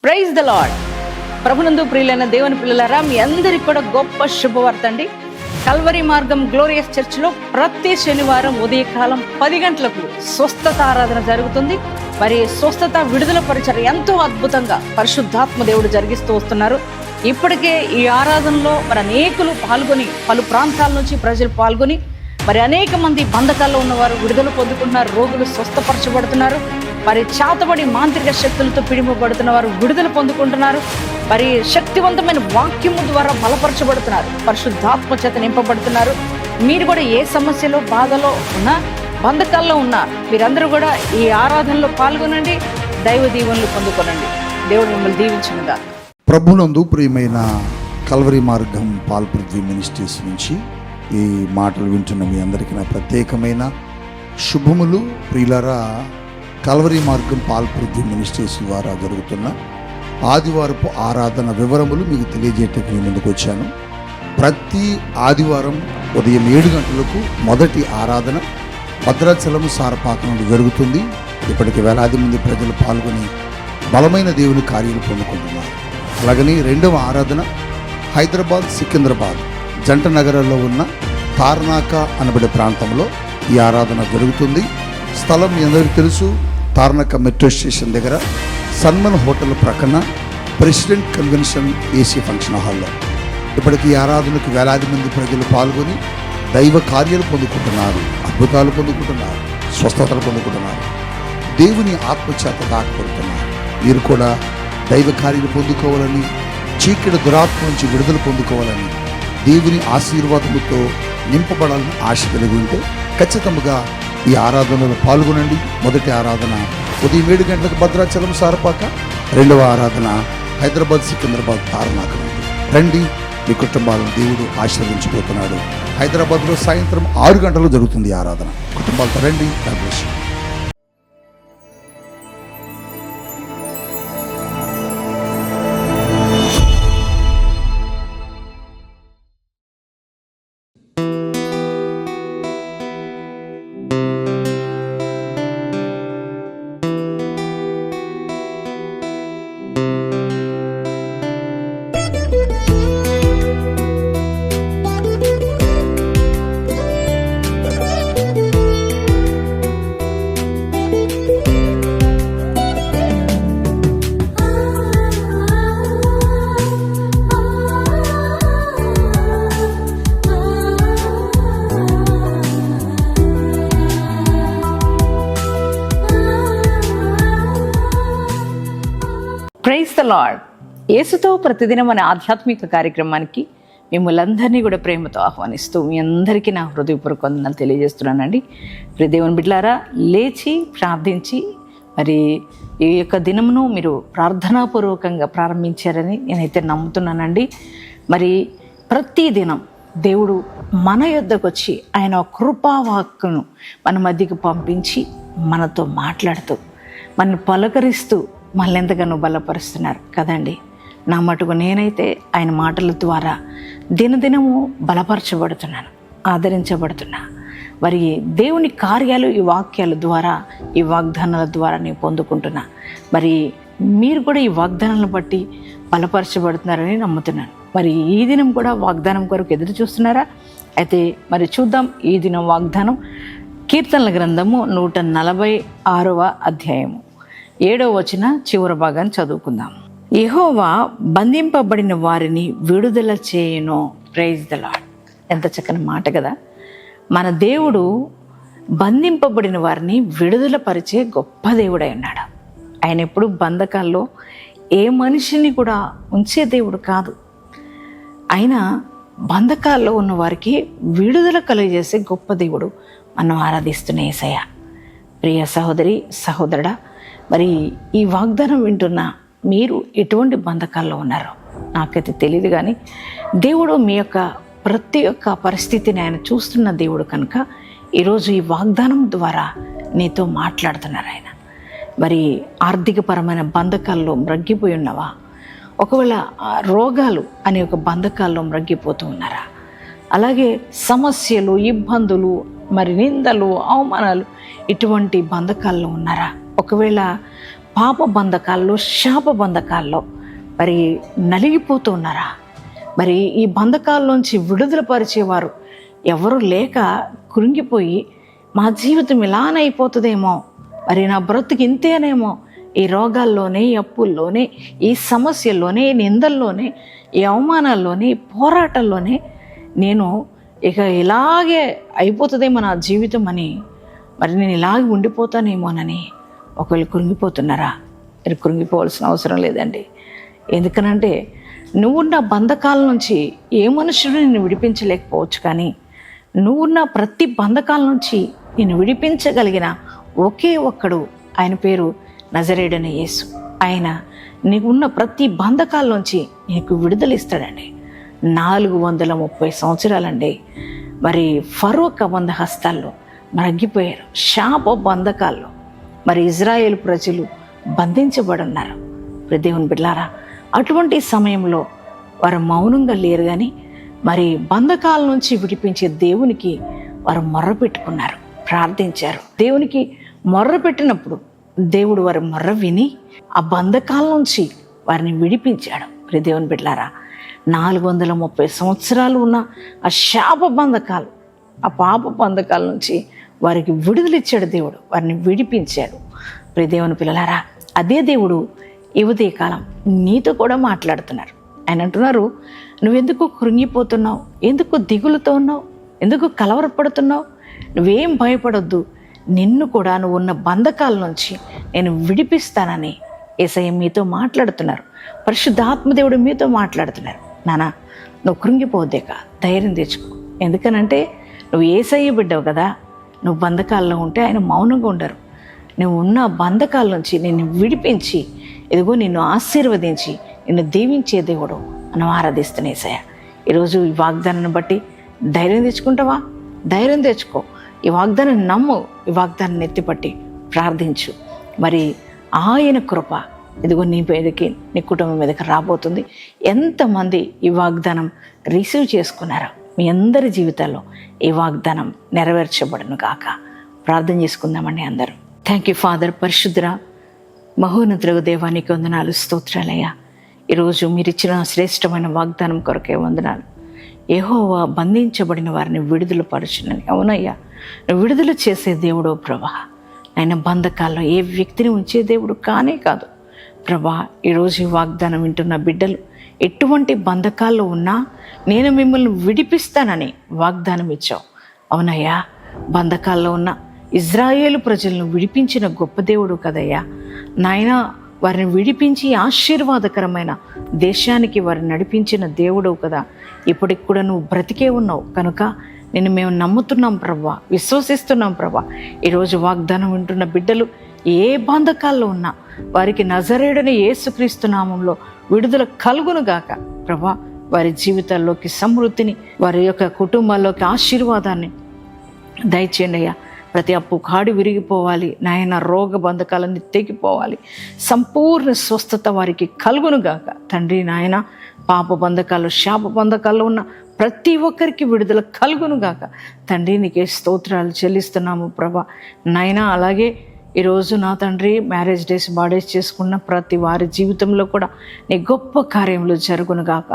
Praise the lord. ప్రభునందు ప్రియులైన దేవుని పిల్లలారా, మీ అందరికి కూడా గొప్ప శుభవార్త అండి. కల్వరి మార్గం గ్లోరియస్ చర్చిలో ప్రతి శనివారం ఉదయకాలం 10 గంటలకు స్వస్థత ఆరాధన జరుగుతుంది. మరి స్వస్థత విడుదల పరిచయం ఎంతో అద్భుతంగా పరిశుద్ధాత్మ దేవుడు జరిగిస్తూ వస్తున్నారు. ఇప్పటికే ఈ ఆరాధనలో మరి అనేకులు పాల్గొని, పలు ప్రాంతాల నుంచి ప్రజలు పాల్గొని మరి అనేక మంది బంధకాల్లో ఉన్నవారు విడుదల పొందుకుంటున్నారు, రోగులు స్వస్థపరచబడుతున్నారు. మరి చాతబడి మాంత్రిక శక్తులతో పిడిమబడుతున్న వారు విడుదల పొందుకుంటున్నారు. మరి శక్తివంతమైన వాక్యము ద్వారా బలపరచబడుతున్నారు, పరిశుద్ధాత్మ చేత నింపబడుతున్నారు. మీరు కూడా ఏ సమస్యలో, బాధలో ఉన్నా, బంధకాల్లో ఉన్నా, మీరందరూ కూడా ఈ ఆరాధనలో పాల్గొనండి, దైవ దీవెనలు పొందుకోనండి. దేవుడు మిమ్మల్ని దీవించునుగా. ప్రభునందు ప్రియమైన కల్వరి మార్గం పాల్పృథ్వీ మినిస్ట్రీస్ నుంచి ఈ మాటలు వింటున్న మీ అందరికీ నా ప్రత్యేకమైన శుభములు. ప్రియులారా, కల్వరి మార్గం పాల్పృథ్వీ మినిస్ట్రీస్ ద్వారా జరుగుతున్న ఆదివారపు ఆరాధన వివరములు మీకు తెలియజేయటానికి మీ ముందుకు వచ్చాను. ప్రతి ఆదివారం ఉదయం 7 గంటలకు మొదటి ఆరాధన భద్రాచలం సారపాక నుండి జరుగుతుంది. ఇప్పటికి వేలాది మంది ప్రజలు పాల్గొని బలమైన దేవుని కార్యాలు పొందుకుంటున్నారు. అలాగని రెండవ ఆరాధన హైదరాబాద్, సికింద్రాబాద్ జంట నగరాల్లో ఉన్న తార్నాక అనబడే ప్రాంతంలో ఈ ఆరాధన జరుగుతుంది. స్థలం మీ అందరికీ తెలుసు, తార్నాక మెట్రో స్టేషన్ దగ్గర సన్మన్ హోటల్ ప్రక్కన ప్రెసిడెంట్ కన్వెన్షన్ ఏసీ ఫంక్షన్ హాల్లో. ఇప్పటికీ ఈ ఆరాధనకు వేలాది మంది ప్రజలు పాల్గొని దైవ కార్యాలు పొందుకుంటున్నారు, అద్భుతాలు పొందుకుంటున్నారు, స్వస్థతలు పొందుకుంటున్నారు, దేవుని ఆత్మచేత దాకపడుతున్నారు. మీరు కూడా దైవ కార్యాలు పొందుకోవాలని, చీకటి దురాత్మ నుంచి విడుదల పొందుకోవాలని, దేవుని ఆశీర్వాదముతో నింపబడాలని ఆశ కలిగి ఉంటే ఖచ్చితంగా ఈ ఆరాధనలో పాల్గొనండి. మొదటి ఆరాధన ఉదయం 7 గంటలకు భద్రాచలం సారపాక, రెండవ ఆరాధన హైదరాబాద్, సికింద్రాబాద్ తార్నాక. రండి, మీ కుటుంబాలను దేవుడు ఆశీర్వదించబోతున్నాడు. హైదరాబాద్లో సాయంత్రం 6 గంటలకు జరుగుతుంది ఆరాధన. కుటుంబాలతో రండి. Praise the Lord. యేసుతో ప్రతిదినం అనే ఆధ్యాత్మిక కార్యక్రమానికి మిమ్మల్ని అందరినీ కూడా ప్రేమతో ఆహ్వానిస్తూ మీ అందరికీ నా హృదయపూర్వక వందనాలు తెలియజేస్తున్నానండి. ప్రియ దేవుని బిడ్డలారా, లేచి ప్రార్థించి మరి ఈ యొక్క దినమును మీరు ప్రార్థనాపూర్వకంగా ప్రారంభించారని నేనైతే నమ్ముతున్నానండి. మరి ప్రతి దినం దేవుడు మన యొద్దకు వచ్చి ఆయన కృపావాక్కును మన మధ్యకు పంపించి మనతో మాట్లాడుతూ, మనల్ని పలకరిస్తూ మళ్ళీ ఎంతగానో బలపరుస్తున్నారు కదండి. నా మటుకు నేనైతే ఆయన మాటల ద్వారా దినదినము బలపరచబడుతున్నాను, ఆదరించబడుతున్నా. మరి దేవుని కార్యాలు ఈ వాక్యాల ద్వారా, ఈ వాగ్దానాల ద్వారా నేను పొందుకుంటున్నా. మరి మీరు కూడా ఈ వాగ్దానాలను బట్టి బలపరచబడుతున్నారని నమ్ముతున్నాను. మరి ఈ దినం కూడా వాగ్దానం కొరకు ఎదురు చూస్తున్నారా? అయితే మరి చూద్దాం. ఈ దినం వాగ్దానం కీర్తనల గ్రంథము 146వ అధ్యాయము 7వ వచనం చివరి భాగాన్ని చదువుకుందాం. యెహోవా బంధింపబడిన వారిని విడుదల చేయును. Praise the Lord. ఎంత చక్కని మాట కదా. మన దేవుడు బంధింపబడిన వారిని విడుదల పరిచే గొప్ప దేవుడై ఉన్నాడు. ఆయన ఎప్పుడు బంధకాల్లో ఏ మనిషిని కూడా ఉంచే దేవుడు కాదు. ఆయన బంధకాల్లో ఉన్న వారికి విడుదల కలుగజేసే గొప్ప దేవుడు మనం ఆరాధిస్తున్న యేసయ్య. ప్రియ సహోదరి, సహోదరుడా, మరి ఈ వాగ్దానం వింటున్న మీరు ఎటువంటి బంధకాల్లో ఉన్నారో నాకైతే తెలియదు, కానీ దేవుడు మీ యొక్క ప్రతి ఒక్క పరిస్థితిని ఆయన చూస్తున్న దేవుడు కనుక ఈరోజు ఈ వాగ్దానం ద్వారా నీతో మాట్లాడుతున్నారు ఆయన. మరి ఆర్థికపరమైన బంధకాల్లో మ్రగ్గిపోయి ఉన్నవా? ఒకవేళ రోగాలు అనే ఒక బంధకాల్లో మ్రగ్గిపోతూ ఉన్నారా? అలాగే సమస్యలు, ఇబ్బందులు, మరి నిందలు, అవమానాలు, ఇటువంటి బంధకాల్లో ఉన్నారా? ఒకవేళ పాప బంధకాల్లో, శాప బంధకాల్లో మరి నలిగిపోతూ ఉన్నారా? మరి ఈ బంధకాల్లోంచి విడుదల పరిచేవారు ఎవరు లేక కృంగిపోయి మా జీవితం ఇలానైపోతుందేమో, మరి నా బ్రతుకు ఇంతేనేమో, ఈ రోగాల్లోనే, ఈ అప్పుల్లోనే, ఈ సమస్యల్లోనే, ఈ నిందల్లోనే, ఈ అవమానాల్లోనే, ఈ పోరాటాల్లోనే నేను ఇక ఇలాగే అయిపోతుందేమో నా జీవితం అని, మరి నేను ఇలాగే ఉండిపోతానేమోనని ఒకవేళ కృంగిపోతున్నారా? మీరు కృంగిపోవాల్సిన అవసరం లేదండి. ఎందుకనంటే నువ్వున్న బంధకాల నుంచి ఏ మనుషుడు నిన్ను విడిపించలేకపోవచ్చు, కానీ నువ్వున్న ప్రతి బంధకాల నుంచి నిన్ను విడిపించగలిగిన ఒకే ఒక్కడు, ఆయన పేరు నజరేయుడైన యేసు. ఆయన నీకున్న ప్రతి బంధకాల నుంచి నీకు విడుదలిస్తాడండి. 430 సంవత్సరాలండి మరి ఫరో కబంధ హస్తాల్లో మరగిపోయారు. శాప బంధకాల్లో మరి ఇజ్రాయేల్ ప్రజలు బంధించబడి ఉన్నారు. దేవుని బిడ్డలారా, అటువంటి సమయంలో వారు మౌనంగా లేరు, కానీ మరి బంధకాల నుంచి విడిపించే దేవునికి వారు మొర్ర పెట్టుకున్నారు, ప్రార్థించారు. దేవునికి మొర్ర పెట్టినప్పుడు దేవుడు వారి మొర్ర విని ఆ బంధకాల నుంచి వారిని విడిపించాడు. దేవుని బిడ్డలారా, 430 సంవత్సరాలు ఉన్న ఆ శాప బంధకాలు, ఆ పాప బంధకాల నుంచి వారికి విడుదలిచ్చాడు దేవుడు, వారిని విడిపించాడు. దేవుని పిల్లలారా, అదే దేవుడు ఈ ఉదయకాలం నీతో కూడా మాట్లాడుతున్నారు. ఆయన అంటున్నారు, నువ్వెందుకు కృంగిపోతున్నావు? ఎందుకు దిగులుతో ఉన్నావు? ఎందుకు కలవరపడుతున్నావు? నువ్వేం భయపడొద్దు, నిన్ను కూడా నువ్వు ఉన్న బంధకాల నుంచి నేను విడిపిస్తానని యేసయ్య మీతో మాట్లాడుతున్నారు. పరిశుద్ధాత్మదేవుడు మీతో మాట్లాడుతున్నారు. నానా, నువ్వు కృంగిపోద్దేక, ధైర్యం తెచ్చుకో. ఎందుకనంటే నువ్వు యేసయ్య బిడ్డవు కదా. నువ్వు బంధకాల్లో ఉంటే ఆయన మౌనంగా ఉండరు. నువ్వు ఉన్న బంధకాల నుంచి నిన్ను విడిపించి, ఇదిగో నిన్ను ఆశీర్వదించి నిన్ను దీవించే దేవుడు మనం ఆరాధిస్తున్న యేసయ్య. ఈరోజు ఈ వాగ్దానాన్ని బట్టి ధైర్యం తెచ్చుకుంటావా? ధైర్యం తెచ్చుకో. ఈ వాగ్దానాన్ని నమ్ము, ఈ వాగ్దానాన్ని ఎత్తిపట్టి ప్రార్థించు. మరి ఆయన కృప ఇదిగో నీ మీదకి, నీ కుటుంబం మీదకి రాబోతుంది. ఎంతమంది ఈ వాగ్దానం రిసీవ్ చేసుకున్నారో మీ అందరి జీవితాల్లో ఈ వాగ్దానం నెరవేర్చబడును గాక. ప్రార్థన చేసుకుందామండి అందరూ. Thank you father. పరిశుద్ధురా, మహోన్నతులకు దేవానికి వందనాలు, స్తోత్రాలయ్యా. ఈరోజు మీరు ఇచ్చిన శ్రేష్టమైన వాగ్దానం కొరకే వందనాలు. యెహోవా బంధించబడిన వారిని విడుదల పరచునని. అవునయ్యా, నువ్వు విడుదల చేసే దేవుడో ప్రభా. ఆయన బంధకాల్లో ఏ వ్యక్తిని ఉంచే దేవుడు కానే కాదు ప్రభా. ఈరోజు ఈ వాగ్దానం వింటున్న బిడ్డలు ఎటువంటి బంధకాల్లో ఉన్నా నేను మిమ్మల్ని విడిపిస్తానని వాగ్దానం ఇచ్చావు. అవునయ్యా, బంధకాల్లో ఉన్న ఇజ్రాయేలు ప్రజలను విడిపించిన గొప్ప దేవుడు కదయ్యా నాయనా. వారిని విడిపించి ఆశీర్వాదకరమైన దేశానికి వారిని నడిపించిన దేవుడు కదా. ఇప్పటికి కూడా నువ్వు బ్రతికే ఉన్నావు కనుక నిన్ను మేము నమ్ముతున్నాం ప్రభా, విశ్వసిస్తున్నాం ప్రభా. ఈరోజు వాగ్దానం వింటున్న బిడ్డలు ఏ బంధకాల్లో ఉన్నా వారికి నజరేయుడైన యేసుక్రీస్తు నామంలో విడుదల కలుగును గాక ప్రభా. వారి జీవితాల్లోకి సమృద్ధిని, వారి యొక్క కుటుంబాల్లోకి ఆశీర్వాదాన్ని దయచేయండి అయ్యా. ప్రతి అప్పు కాడి విరిగిపోవాలి నాయన. రోగ బంధకాలన్నీ తెగిపోవాలి. సంపూర్ణ స్వస్థత వారికి కలుగును గాక తండ్రి నాయన. పాప బంధకాలు, శాప బంధకాల్లో ఉన్న ప్రతి ఒక్కరికి విడుదల కలుగును గాక తండ్రి. నీకే స్తోత్రాలు చెల్లిస్తున్నాము ప్రభా నాయన. అలాగే ఈరోజు నా తండ్రి మ్యారేజ్ డేస్, బర్త్డేస్ చేసుకున్న ప్రతి వారి జీవితంలో కూడా నీ గొప్ప కార్యములు జరుగును గాక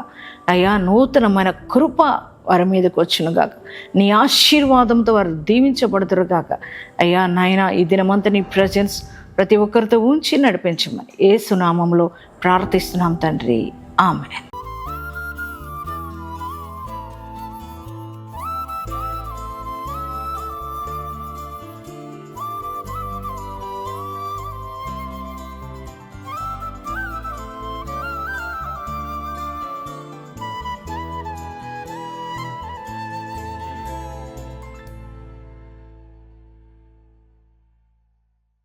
అయ్యా. నూతనమైన కృప వారి మీదకి వచ్చును గాక. నీ ఆశీర్వాదంతో వారు దీవించబడుతురు గాక అయ్యా నాయన. ఈ దినమంతా నీ ప్రెజెన్స్ ప్రతి ఒక్కరితో ఉంచి నడిపించమని యేసు నామములో ప్రార్థిస్తున్నాం తండ్రి. ఆమేన్.